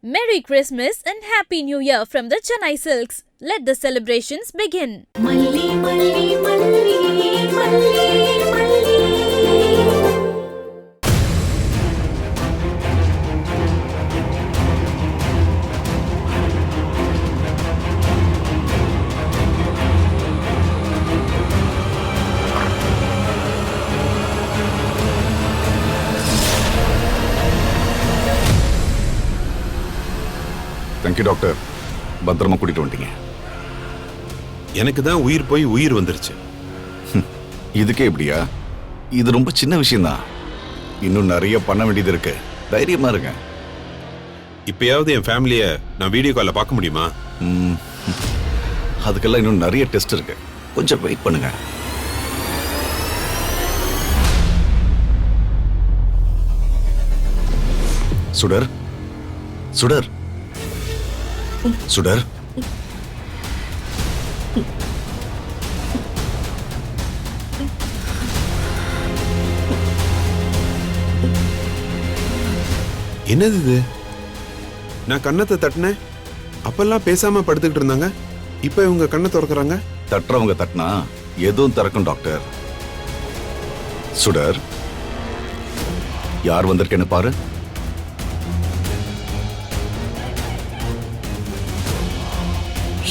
Merry Christmas and Happy New Year from the Chennai Silks. Let the celebrations begin. Malli, malli, malli, malli, malli. Thank you doctor, பத்திரமா கூட்டிட்டு வந்துட்டீங்க. எனக்கு தான் உயிர் போய் உயிர் வந்துருச்சு. இதுக்கே இப்படியா? இது ரொம்ப சின்ன விஷயம்தான். இன்னும் நிறைய பண்ண வேண்டியது இருக்கு. தைரியமா இருங்க. இப்பயாவது என் ஃபேமிலிய நான் வீடியோ கால்ல பார்க்க முடியுமா? அதுக்கெல்லாம் இன்னும் நிறைய டெஸ்ட் இருக்கு. கொஞ்சம் வெயிட் பண்ணுங்க. சுடர், சுடர், சுடர். என்னது இது? நான் கண்ணத்தை தட்டினேன், அப்பெல்லாம் பேசாம படுத்துக்கிட்டு இருந்தாங்க. இப்ப இவங்க கண்ணை திறக்கறாங்க. தட்டுறவங்க தட்டினா எதுவும் திறக்கும் டாக்டர். சுடர், யார் வந்திருக்கேன்னு பாரு.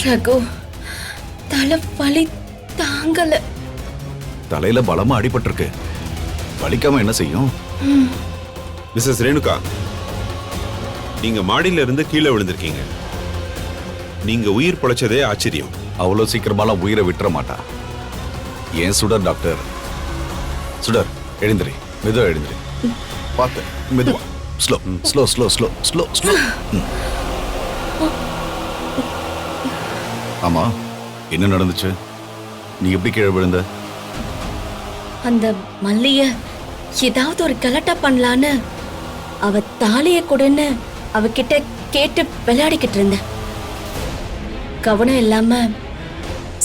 ரகு, தலை வலி தாங்கல. தலையில பலமா அடிபட்டிருக்கு. வலிக்காம என்ன செய்யும்? மிஸ்ஸஸ் ரேணுகா, நீங்க மாடியில இருந்து கீழே விழுந்திருக்கீங்க. நீங்க உயிர் பொழைச்சதே ஆச்சரியம். அவ்வளவு சீக்கிரமாலாம் உயிரை விட்டுற மாட்டா. ஏன் சுடர் டாக்டர்? சுடர், எழுந்திரி, மெதுவா எழுந்திரி. பார்த்து, மெதுவா. Slow slow slow slow slow slow. ஆமா, என்ன நடந்துச்சு? நீ எப்படி கீழே விழுந்த? அந்த மல்லிய ஏதாவது ஒரு கலட்டா பண்ணலான்னு அவ தாலிய கொடுன்னு அவகிட்ட கேட்டு விளையாடிக்கிட்டு இருந்தேன். கவனம் இல்லாம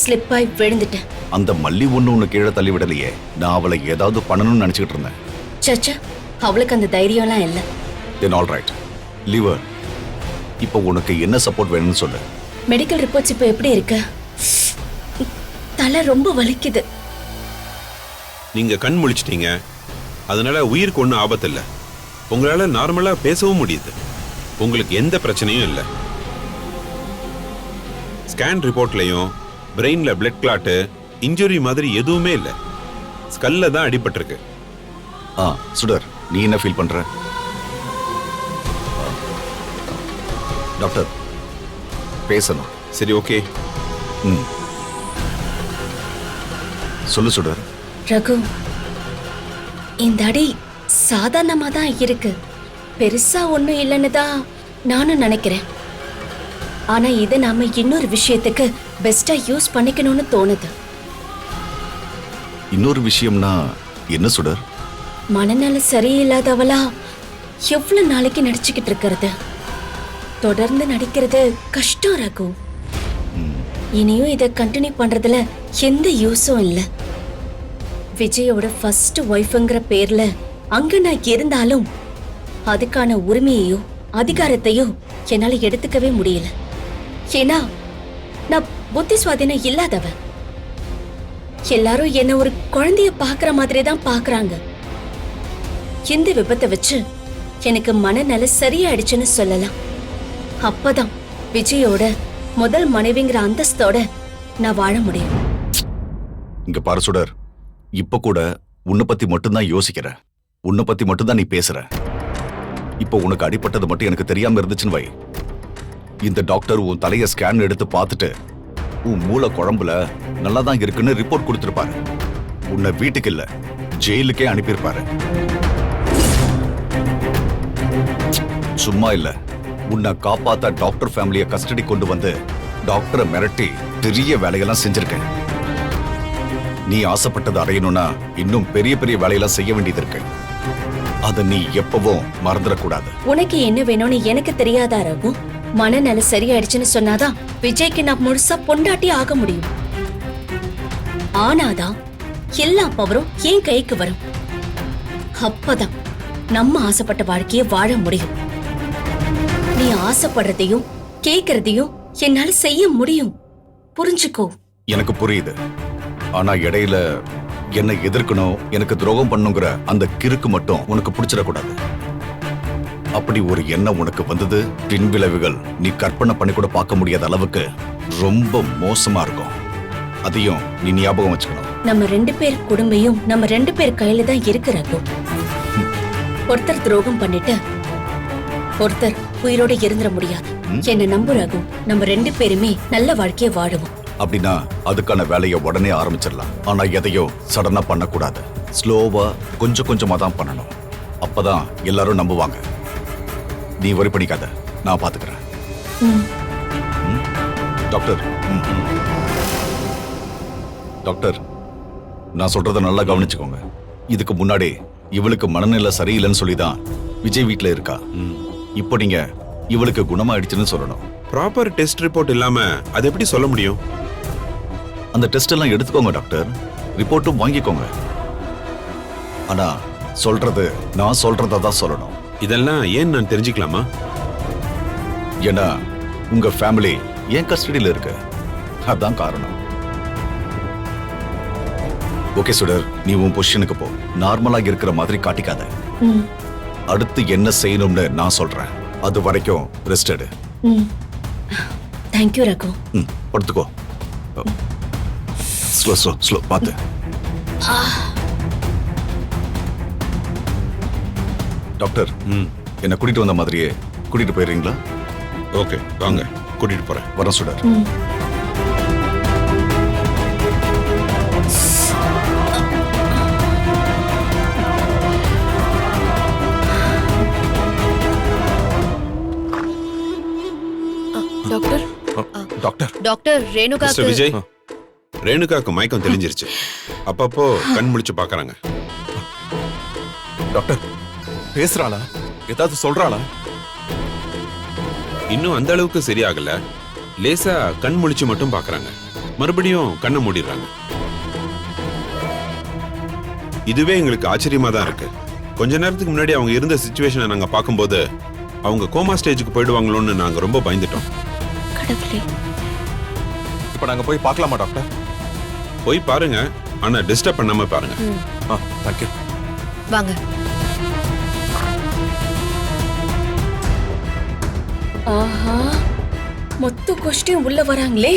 ஸ்லிப் ஆகி விழுந்துட்டேன். அந்த மல்லி ஒண்ணு கீழே தள்ளி விடலையே. நான் அவளை ஏதாவது பண்ணணும்னு நினைச்சுக்கிட்டு இருந்தேன். சச்சா, அவளுக்கு அந்த தைரியம்லாம் இல்லை. Then all right, leave her. இப்போ உனக்கு என்ன சப்போர்ட் வேணும்னு சொல்லு. மெடிக்கல் ரிப்போர்ட்ஸ் இப்போ எப்படி இருக்கு? தலை ரொம்ப வலிக்குது. நீங்க கண் முழிச்சிட்டீங்க, அதனால உயிருக்கு ஒன்றும் ஆபத்து இல்லை. உங்களால நார்மலா பேசவும் முடியுது. உங்களுக்கு எந்த பிரச்சனையும் இல்லை. ஸ்கேன் ரிப்போர்ட்லயும் பிரெயின்ல பிளட் கிளாட்டு, இன்ஜுரி மாதிரி எதுவுமே இல்லை. ஸ்கல்ல தான் அடிபட்டிருக்கு. சுடர், நீ என்ன ஃபீல் பண்ற? டாக்டர் பேசணும். சரி, ஓகே. சொல்லு சுடர். ரகு, இந்த அடி சாதாரணமா தான் இருக்கு. பெருசா ஒண்ணும் இல்லைன்னு தான் நானும் நினைக்கிறேன். ஆனா இதை நாம இன்னொரு விஷயத்துக்கு பெஸ்டா யூஸ் பண்ணிக்கணும்னு தோணுது. இன்னொரு விஷயம்னா என்ன சுடர்? மனநல சரியில்லாதவளா எவ்வளவு நாளைக்கு நடிச்சுக்கிட்டு இருக்கிறது? தொடர்ந்து நடிக்கிறது கஷ்டம் ரகு. இனியும் இதை கண்டினியூ பண்றதுல எந்த யூஸும் இல்ல. விஜயோட ஃபர்ஸ்ட் ஒய்ஃப்ங்கிற பேர்ல அங்க நான் இருந்தாலும் அதுக்கான உரிமையையோ அதிகாரத்தையோ என்னால எடுத்துக்கவே முடியல. ஏன்னா நான் புத்தி சுவாதீனம் இல்லாதவ. எல்லாரும் என்ன ஒரு குழந்தைய பாக்குற மாதிரி தான் பாக்குறாங்க. இந்த விபத்தை வச்சு எனக்கு மனநல சரியாயிடுச்சுன்னு சொல்லலாம். அப்பதான் விஜயோட முதல் மனைவிங்கிற அந்தஸ்தோட நான் வாழ முடியும். இங்க பாரு சுடர், இப்ப கூட உன்னை பத்தி மட்டும்தான் யோசிக்கிற. உன்னை பத்தி மட்டும்தான் நீ பேசுற. இப்போ உனக்கு அடிபட்டது மட்டும் எனக்கு தெரியாம இருந்துச்சுன்னு வை. இந்த டாக்டர் உன் தலைய ஸ்கேன் எடுத்து பார்த்துட்டு உன் மூளை குழம்புல நல்லா தான் இருக்குன்னு ரிப்போர்ட் கொடுத்திருப்பாரு. உன்னை வீட்டுக்கு இல்ல, ஜெயிலுக்கே அனுப்பியிருப்பாரு. சும்மா இல்ல, உன்னை காப்பாத்த டாக்டர் ஃபேமிலியை கஸ்டடி கொண்டு வந்து டாக்டரை மிரட்டி பெரிய வேலையெல்லாம் செஞ்சிருக்கேன். நீ ஆசைப்பட்டது அடையணும்னா இன்னும் பெரிய பெரிய வேலையெல்லாம் செய்ய வேண்டியது இருக்கு. அதை நீ எப்பவும் மறந்துடக்கூடாது. உனக்கு என்ன வேணும்னு எனக்கு தெரியாதா ரகு? மனநல சரியாயிடுச்சுன்னு சொன்னாதான் விஜய்க்கு நான் முழுசா பொண்டாட்டி ஆக முடியும். ஆனாதான் எல்லா பவரும் என் கைக்கு வரும். அப்பதான் நம்ம ஆசைப்பட்ட வாழ்க்கையை வாழ முடியும். நீ ஆசைப்படுறதையும் கேக்குறதையும் என்னால செய்ய முடியும். புரிஞ்சுக்கோ. எனக்கு புரியுது. ஆனா இடையில என்னை எதிர்க்கணும், எனக்கு துரோகம் பண்ணுங்கிற அந்த கிறுக்கு மட்டும் உனக்கு பிடிச்சிடக்கூடாது. அப்படி ஒரு எண்ணம் உனக்கு வந்தது, பின் விளைவுகள் நீ கற்பனை பண்ணி கூட பார்க்க முடியாத அளவுக்கு ரொம்ப மோசமா இருக்கும். அதையும் நீ ஞாபகம் வச்சுக்கணும். நம்ம 2 பேர் குடும்பையும் நம்ம 2 பேர் கையில தான் இருக்கு ரகு. ஒருத்தர் துரோகம் பண்ணிட்டு ஒருத்தர் உயிரோட இருந்துட முடியாது. என்ன நம்பு ரகு, நம்ம 2 பேருமே நல்ல வாழ்க்கைய வாழுவோம். அப்படின்னா அதுக்கான வேலையை உடனே ஆரம்பிச்சிடலாம். ஆனா எதையும் சடனா பண்ணக்கூடாது. ஸ்லோவா கொஞ்சம் கொஞ்சமா தான் பண்ணணும். அப்பதான் எல்லாரும் நம்புவாங்க. நீ வரி பண்ணிக்காத, நான் பாத்துக்கிறேன். டாக்டர், டாக்டர், நான் சொல்றத நல்லா கவனிச்சுக்கோங்க. இதுக்கு முன்னாடி இவளுக்கு மனநிலை சரியில்லைன்னு சொல்லிதான் விஜய் வீட்டுல இருக்கா. இப்போ நீங்க இவளுக்கு குணமாயிடுச்சுன்னு சொல்லணும். ப்ராப்பர் டெஸ்ட் ரிப்போர்ட் இல்லாம அது எப்படி சொல்ல முடியும்? அந்த டெஸ்ட் எல்லாம் எடுத்துக்கோங்க டாக்டர், ரிப்போர்ட்டும் வாங்கிக்கோங்க. ஆனா சொல்றது நான் சொல்றதா தான் சொல்லணும். இதெல்லாம் ஏன் நான் தெரிஞ்சுக்கலாமா? ஏன்னா உங்க ஃபேமிலி ஏன் கஸ்டடியில இருக்கு, அதான் காரணம். ஓகே சுடர், நீ உன் பொசிஷனுக்கு போ. நார்மலா இருக்கிற மாதிரி காட்டிக்காத. அடுத்து என்ன செய்யணும்னு நான் சொல்றேன். அது வரைக்கும் ரெஸ்ட் எடு. தேங்க்யூ ரகு. படுத்துக்கோ. ஸ்லோ ஸ்லோ ஸ்லோ பாத்து. டாக்டர், என்ன கூட்டிட்டு வந்த மாதிரியே கூட்டிட்டு போயிடுறீங்களா? ஓகே, வாங்க, கூட்டிட்டு போறேன். வரேன் Sudar. Doctor doctor, doctor Renuka mister Vijay, ரேணுகாக்கு மயக்கம் தெளிஞ்சிருச்சு. அப்பப்போ கண் முழிச்சு பாக்குறாங்க. டாக்டர் பேசுறாளா? ஏதாவது சொல்றாளா? இன்னும் அந்த அளவுக்கு சரியாகல. லேசா கண் முழிச்சு மட்டும் பாக்குறாங்க. மறுபடியும் கண்ணை மூடிடுறாங்க. இதுவே எங்களுக்கு ஆச்சரியமா தான் இருக்கு. கொஞ்ச நேரத்துக்கு முன்னாடி அவங்க இருந்த சிச்சுவேஷனை நாங்க பார்க்கும்போது அவங்க கோமா ஸ்டேஜுக்கு போயிடுவாங்களோன்னு நாங்க ரொம்ப பயந்துட்டோம். கடவுளே, இப்ப நாங்க போய் பார்க்கலாமா டாக்டர்? போய் பாருங்க, ஆனா டிஸ்டர்ப் பண்ணாம பாருங்க. தேங்க்யூ. வாங்க. ஆஹா, மொத்த கோஷ்டியும் உள்ள வராங்களே.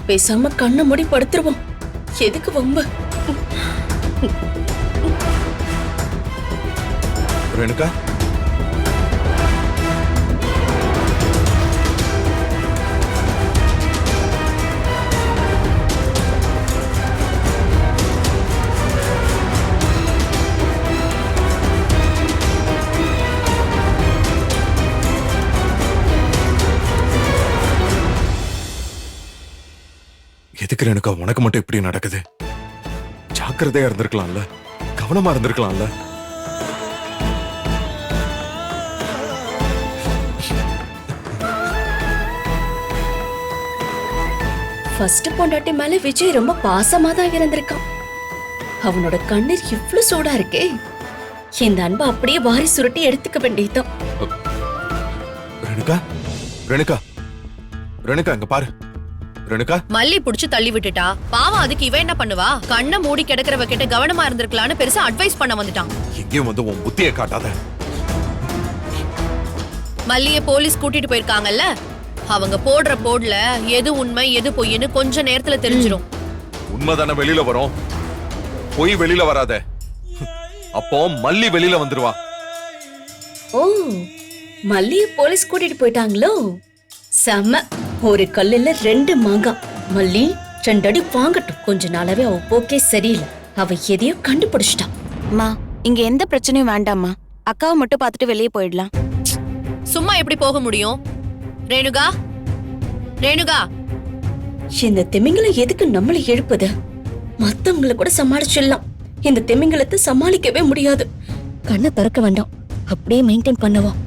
பேசாம கண்ணை மூடி படுத்துருவோம். எதுக்கு வம்பு? ரேணுகா, எதுக்கு ரேணுகா உனக்கு மட்டும் இப்படி நடக்குது? ஜாக்கிரதையா இருந்திருக்கலாம்ல, கவனமா இருந்திருக்கலாம்ல. ஃபர்ஸ்ட் பொண்டாட்டி மேல விஜய் ரொம்ப பாசமா தான் இருந்திருக்கான். அவனோட கண்ணீர் இவ்ளோ சூடா இருக்கே. இந்த அன்பை அப்படியே வாரி சுருட்டி எடுத்துக்க வேண்டியதுதான். ரேணுகா, ரேணுகா, ரேணுகா, இங்க பாரு. ரேணுகா, மல்லி புடிச்சு தள்ளி விட்டுட்டா. பாவம், அதுக்கு இவ என்ன பண்ணுவா? கண்ணை மூடி கிடக்கிறவ கிட்ட கவனமா இருந்திருக்கலாம்னு பெருசா அட்வைஸ் பண்ண வந்துட்டான். எங்கேயும் வந்து உன் புத்தியை காட்டாத. மல்லிய போலீஸ் கூட்டிட்டு போயிருக்காங்கல்ல, அவங்க போடுற போட்ல எது உண்மை எது பொய்ன்னு கொஞ்ச நேரத்துல தெரிஞ்சிடும். உண்மைதானே வெளியில வரும், பொய் வெளியில வராத. அப்போ மல்லி வெளியில வந்துருவா. ஓ, மல்லிய போலீஸ் கூட்டிட்டு போயிட்டாங்களோ? செம்ம. ஒரு கல்லுல 2 மாங்காய். மல்லி 2 அடி வாங்கட்டும். கொஞ்ச நாளாவே அவ போக்கே சரியில்லை. அவ எதையோ கண்டுபிடிச்சிட்டான். அம்மா, இங்க எந்த பிரச்சனையும் வேண்டாம்மா. அக்காவை மட்டும் பார்த்துட்டு வெளியே போயிடலாம். சும்மா எப்படி போக முடியும்? ரேணுகா, ரேணுகா, இந்த திமிங்கலம் எதுக்கு நம்மளை எழுப்புது? மத்தவங்களை கூட சமாளிச்சிடலாம், இந்த திமிங்கலத்தை சமாளிக்கவே முடியாது. கண்ணை திறக்க வேண்டாம், அப்படியே மெயின்டைன் பண்ணுவோம்.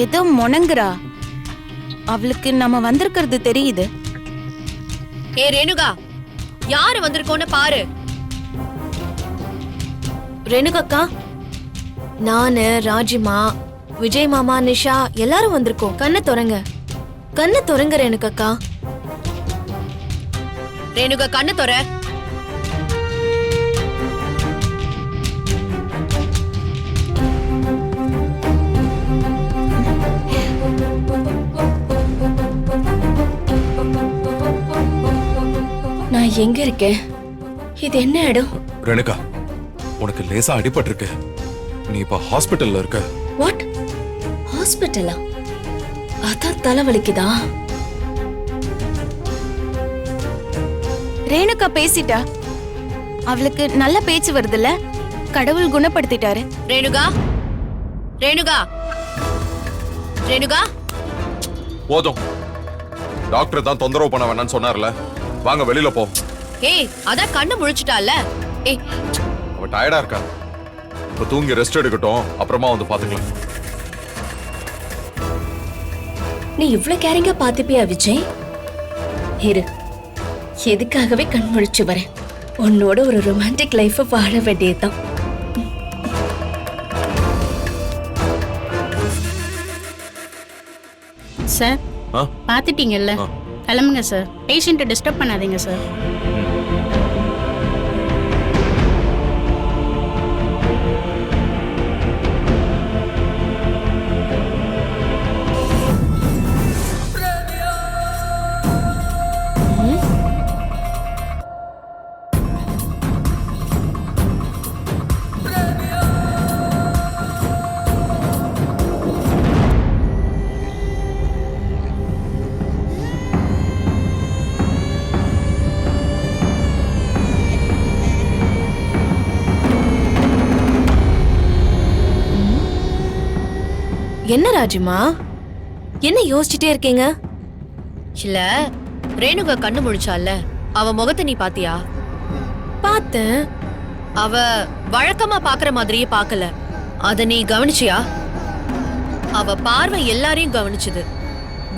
ஏதோ முணங்குறா. அவளுக்கு நம்ம வந்திருக்கிறது தெரியுது. ஏ ரேணுகா, யாரு வந்திருக்கோன்னு பாரு. ரேணுகா, நானு, ராஜிமா, விஜய் மாமா, நிஷா எல்லாரும் வந்திருக்கோம். கண்ணை திறங்க, கண்ணை திறங்க ரேணுகா. ரேணுகா, கண்ணை திற. நான் எங்க இருக்கேன்? இது என்ன இடம்? ரேணுகா, உனக்கு லேசா அடிபட்டிருக்கு. நீ இப்ப ஹாஸ்பிட்டல்ல இருக்க. வாட்? ஹாஸ்பிட்டலா? அதான் தலைவலிக்குதா? ரேணுகா பேசிட்டா. அவளுக்கு நல்ல பேச்சு வருதுல்ல, கடவுள் குணப்படுத்திட்டாரு. ரேணுகா, ரேணுகா, ரேணுகா. போதும். டாக்டர் தான் தொந்தரவு பண்ண வேணாம்னு சொன்னார்ல. வாங்க வெளியில போ. ஏய், அதான் கண்ணு முழிச்சிட்டால. ஏய், அவ டயர்டா இருக்கா. இப்ப தூங்கி ரெஸ்ட் எடுக்கட்டும், அப்புறமா வந்து பாத்துக்கலாம். நீ இவ்ளோ கேரிங்கா பாத்துப்பியா விஜய்? இரு, எதுக்காகவே கண் முழிச்சு வரேன். உன்னோட ஒரு ரொமான்டிக் லைஃப் வாழ வேண்டியதுதான். சார், ஆ? பாத்துட்டீங்கல்ல, ஆ. கிளம்புங்க சார். பேஷண்ட்டை டிஸ்டர்ப் பண்ணாதீங்க சார். என்ன ராஜிமா, என்ன யோசிச்சுட்டே இருக்கீங்க? இல்ல, ரேணுகா கண்ணு முழிச்சால, அவ முகத்தை நீ பாத்தியா? பார்த்தேன். அவ வழக்கமா பாக்குற மாதிரியே பார்க்கல. அத நீ கவனிச்சியா? அவ பார்வை எல்லாரையும் கவனிச்சுது.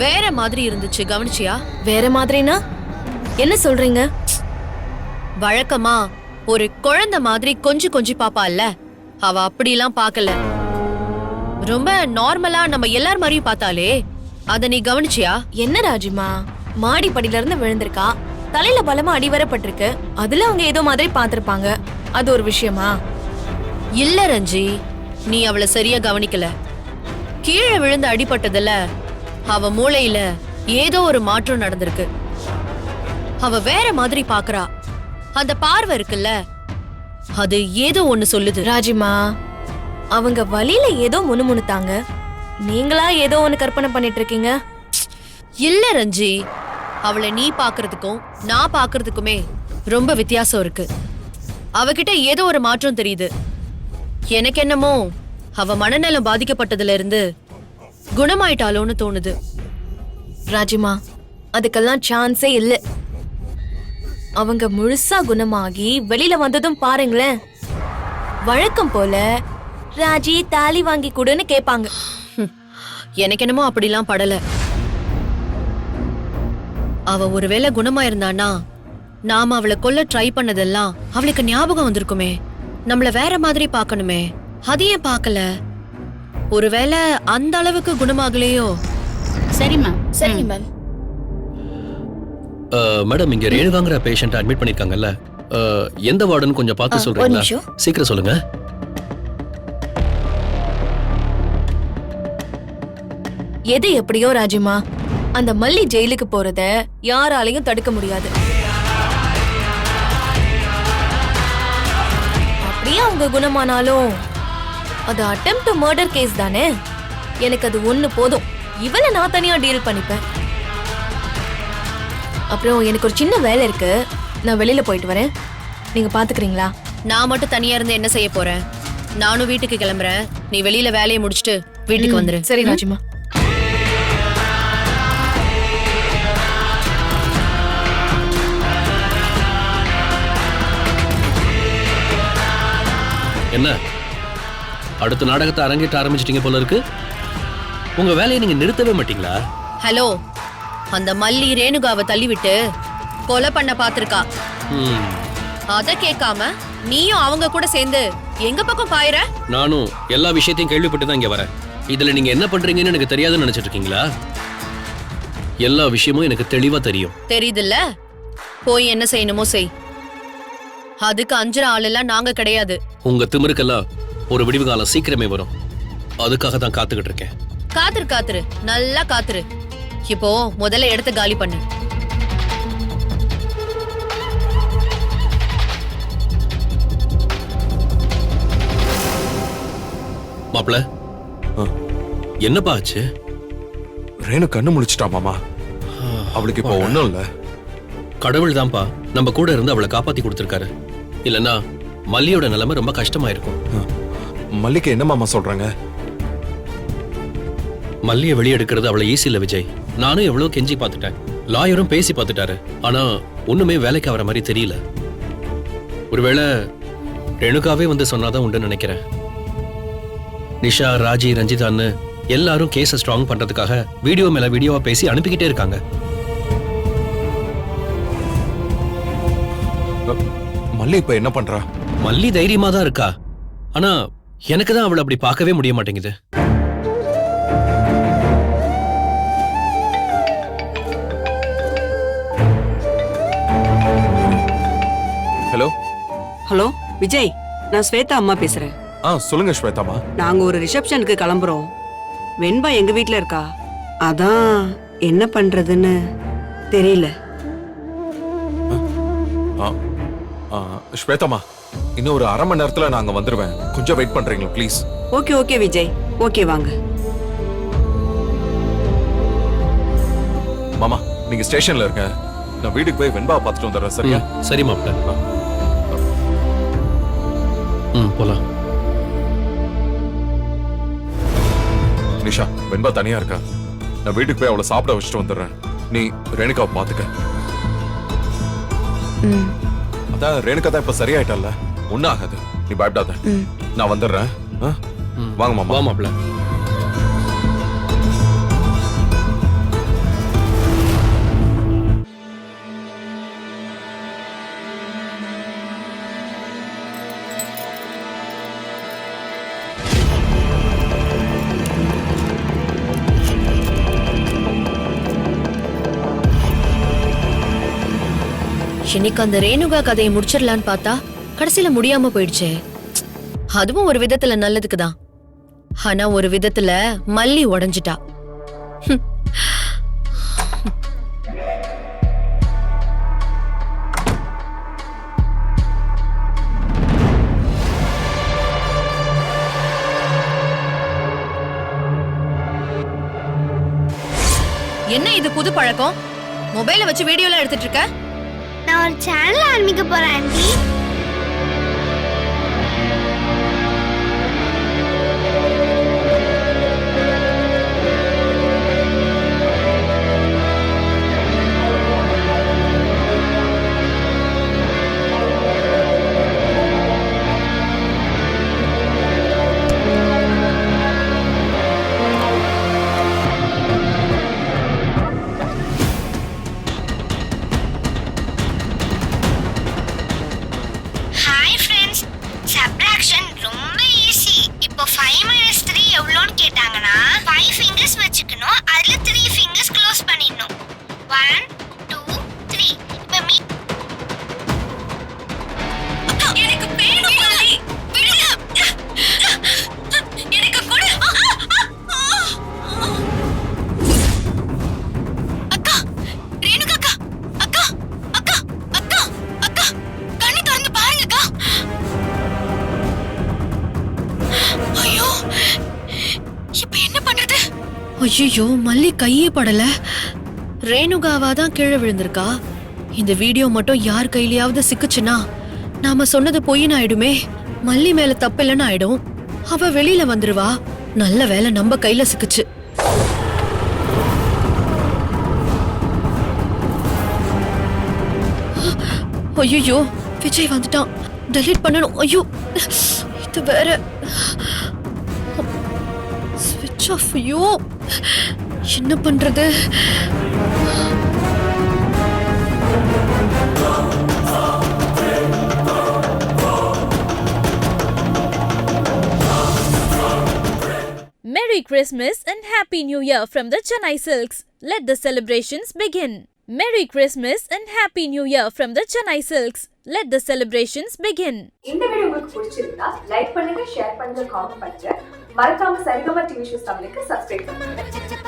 வேற மாதிரி இருந்துச்சு, கவனிச்சியா? வேற மாதிரினா என்ன சொல்றீங்க? வழக்கமா ஒரு குழந்தை மாதிரி கொஞ்சம் கொஞ்சம் பாப்பால, அவ அப்படிலாம் பார்க்கல. ரொம்ப நார்மலா நம்ம எல்லார் மாதிரியும் பார்த்தாலே, அத நீ கவனிச்சியா? என்ன ராஜிமா, மாடி படியில இருந்து விழுந்திருக்கா, தலையில பலமா அடி வரப்பட்டிருக்கு. அதுல அவங்க ஏதோ மாதிரி பார்த்திருப்பாங்க. அது ஒரு விஷயமா? இல்ல ரஞ்சி, நீ அவளை சரியா கவனிக்கல. கீழே விழுந்து அடிபட்டதுல அவ மூளையில ஏதோ ஒரு மாற்றம் நடந்திருக்கு. அவ வேற மாதிரி பாக்குறா. அந்த பார்வை இருக்குல்ல, அது ஏதோ ஒண்ணு சொல்லுது. ராஜிமா, அவங்க வழியில ஏதோ முணுமுணுத்தாங்க. நீங்களா ஏதோ ஒண்ணு கற்பனை பண்ணிட்டு இருக்கீங்க. இல்ல ரஞ்சி, அவளை நீ பாக்குறதுக்கும் நான் பாக்குறதுக்குமே ரொம்ப வித்தியாசம் இருக்கு. அவகிட்ட ஏதோ ஒரு மாற்றம் தெரியுது. எனக்கு என்னமோ அவ மனநலம் பாதிக்கப்பட்டதுல இருந்து குணமாயிட்டாலோன்னு தோணுது. ராஜிமா, அதுக்கெல்லாம் சான்ஸே இல்ல. அவங்க முழுசா குணமாகி வெளியில வந்ததும் பாருங்களேன், வழக்கம் போல ராஜி தாலி வாங்கி கொடுன்னு கேட்பாங்க. எனக்கு என்னமோ அப்படிலாம் படல. அவ ஒருவேளை குணமா இருந்தானா, நாம அவளை கொல்ல ட்ரை பண்ணதெல்லாம் அவளுக்கு ஞாபகம் வந்திருக்குமே. நம்மள வேற மாதிரி பார்க்கணுமே, அதையும் பார்க்கல. ஒருவேளை அந்த அளவுக்கு குணமாகலையோ? சரிம்மா. சரிங்க மேம். மேடம், இங்க ரேணுகாங்கிற பேஷண்ட் அட்மிட் பண்ணிருக்காங்கல்ல, எந்த வார்டுன்னு கொஞ்சம் பார்த்து ஒரு சொல்றீங்களா? நிமிஷம். சீக்கிரம் சொல்லுங்க. எது எப்படியோ ராஜிமா, அந்த மல்லி ஜெயிலுக்கு போறத யாராலையும் தடுக்க முடியாது. அப்படியே அவங்க குணமானாலும் அது அட்டெம்ப்ட் மர்டர் கேஸ் தானே. எனக்கு அது ஒண்ணு போதும். இவளை நான் தனியா டீல் பண்ணிப்பேன். அப்புறம் எனக்கு ஒரு சின்ன வேலை இருக்கு, நான் வெளியில போயிட்டு வரேன். நீங்க பாத்துக்கிறீங்களா? நான் மட்டும் தனியா இருந்து என்ன செய்ய போறேன்? நானும் வீட்டுக்கு கிளம்புறேன். நீ வெளியில வேலையை முடிச்சிட்டு வீட்டுக்கு வந்துரு. சரி ராஜிமா. என்ன, அடுத்த நாடகத்தை அரங்கேற்ற ஆரம்பிச்சிட்டீங்க போல இருக்கு. உங்க வேலையை நீங்க நிறுத்தவே மாட்டீங்களா? ஹலோ, அந்த மல்லி ரேணுகாவை தள்ளிவிட்டு கொலை பண்ண பாத்திருக்கா. ம். அத கேட்காம நீயும் அவங்க கூட சேர்ந்து எங்க பக்கம் பாயிர? நானும் எல்லா விஷயத்தையும் கேள்விப்பட்டு தான் இங்க வரேன். இதுல நீங்க என்ன பண்றீங்கன்னு எனக்கு தெரியாதுன்னு நினைச்சிட்டு இருக்கீங்களா? எல்லா விஷயமும் எனக்கு தெளிவா தெரியும். தெரியுதுல்ல? போய் என்ன செய்யணுமோ செய். அதுக்கு அஞ்சுற ஆள் எல்லாம் நாங்க கிடையாது. உங்க திமிருக்கெல்லாம் ஒரு விடிவு காலம் சீக்கிரமே வரும். அதுக்காக தான் காத்துக்கிட்டு இருக்கேன். காத்துரு நல்லா காத்துரு. இப்போ முதல்ல இடத்த காலி பண்ணு. மாப்ள, என்னப்பா ஆச்சு? ரேணு கண்ணு முழிச்சிட்டா மாமா. அவளுக்கு இப்போ ஒண்ணும் இல்ல. கடவுள் தான்ப்பா நம்ம கூட இருந்து அவளை காப்பாத்தி கொடுத்திருக்காரு. இல்லன்னா மல்லியோட நிலைமை ரொம்ப கஷ்டமா இருக்கும். மல்லிகை என்ன மாமா சொல்றாங்க? மல்லியை வெளியே எடுக்கிறது அவ்வளவு ஈஸி இல்ல விஜய். நானும் எவ்வளவு கெஞ்சி பார்த்துட்டேன். லாயரும் பேசி பார்த்துட்டாரு. ஆனா ஒண்ணுமே வேலைக்கு ஆகிற மாதிரி தெரியல. ஒருவேளை ரேணுகாவே வந்து சொன்னாதான் உண்டுன்னு நினைக்கிறேன். நிஷா, ராஜி, ரஞ்சிதான்னு எல்லாரும் கேஸை ஸ்ட்ராங் பண்றதுக்காக வீடியோ மேல வீடியோவா பேசி அனுப்பிக்கிட்டே இருக்காங்க. மல்லி இப்ப என்ன பண்றா? மல்லி தைரியமா தான் இருக்கா. ஆனா எனக்கு தான் அவளை அப்படி பார்க்கவே முடிய மாட்டேங்குது. ஹலோ ஹலோ விஜய், நான் ஸ்வேதா அம்மா பேசுறேன். சொல்லுங்க ஸ்வேதாமா. நாங்க ஒரு ரிசப்ஷனுக்கு கிளம்புறோம். வெண்பா எங்க வீட்ல இருக்கா. அதான் என்ன பண்றதுன்னு தெரியல. ஸ்வேதாமா, இன்னும் ஒரு 1/2 மணி நேரத்துல நாங்க வந்துருவேன். கொஞ்சம் வெயிட் பண்றீங்களா ப்ளீஸ்? ஓகே விஜய், ஓகே வாங்க. மாமா, நீங்க ஸ்டேஷன்ல இருக்க. நான் வீட்டுக்கு போய் வெண்பா பார்த்துட்டு வந்துடுறேன். சரியா? சரி மாப்ள. போலாம். நிஷா, வெண்பா தனியா இருக்கா. நான் வீட்டுக்கு போய் அவளை சாப்பிட வச்சுட்டு வந்துடுறேன். நீ ரேணுகாவை பாத்துக்க. அதான் ரேணுகா தான் இப்ப சரியாயிட்டல்ல, ஒன்னும் ஆகாது. நீ பயப்படாத. நான் வந்துடுறேன். வாங்க மாமா. வா மாப்ள. இன்னைக்கு அந்த ரேணுகா கதையை முடிச்சிடலான்னு பார்த்தா கடைசியில முடியாம போயிடுச்சே. அதுவும் ஒரு விதத்துல நல்லதுக்குதான். ஆனா ஒரு விதத்துல மல்லி உடைஞ்சிட்டா. என்ன இது புது பழக்கம்? மொபைல வச்சு வீடியோல எடுத்துட்டு இருக்க? நான் ஒரு சேனல் ஆரம்பிக்க போறேன் ஆண்டி. ஐயோ, மல்லி கையே படல. ரேணுகாவா தான் கீழே விழுந்திருக்கா. இந்த வீடியோ மட்டும் யார் கையிலயாவது சிக்குச்சுன்னா நாம சொன்னது பொய்ன்னு ஆயிடுமே. மல்லி மேல தப்பு இல்லைன்னு ஆயிடும். அவ வெளியில வந்துருவா. நல்ல வேலை நம்ம கையில சிக்குச்சு. ஐயோ, விஜய் வந்துட்டான். டெலீட் பண்ணணும். ஐயோ, இது வேற. ஸ்விட்ச் ஆஃப். ஐயோ, என்ன பண்றது? Merry Christmas and Happy New Year from the Chennai Silks. Let the celebrations begin. Merry Christmas and Happy New Year from the Chennai Silks. Let the celebrations begin. இந்த வீடியோ உங்களுக்கு பிடிச்சிருந்தா லைக் பண்ணுங்க, share பண்ணுங்க, comment பண்ணுங்க. மறக்காம Saregama TV shows தமிழுக்கு subscribe பண்ணுங்க.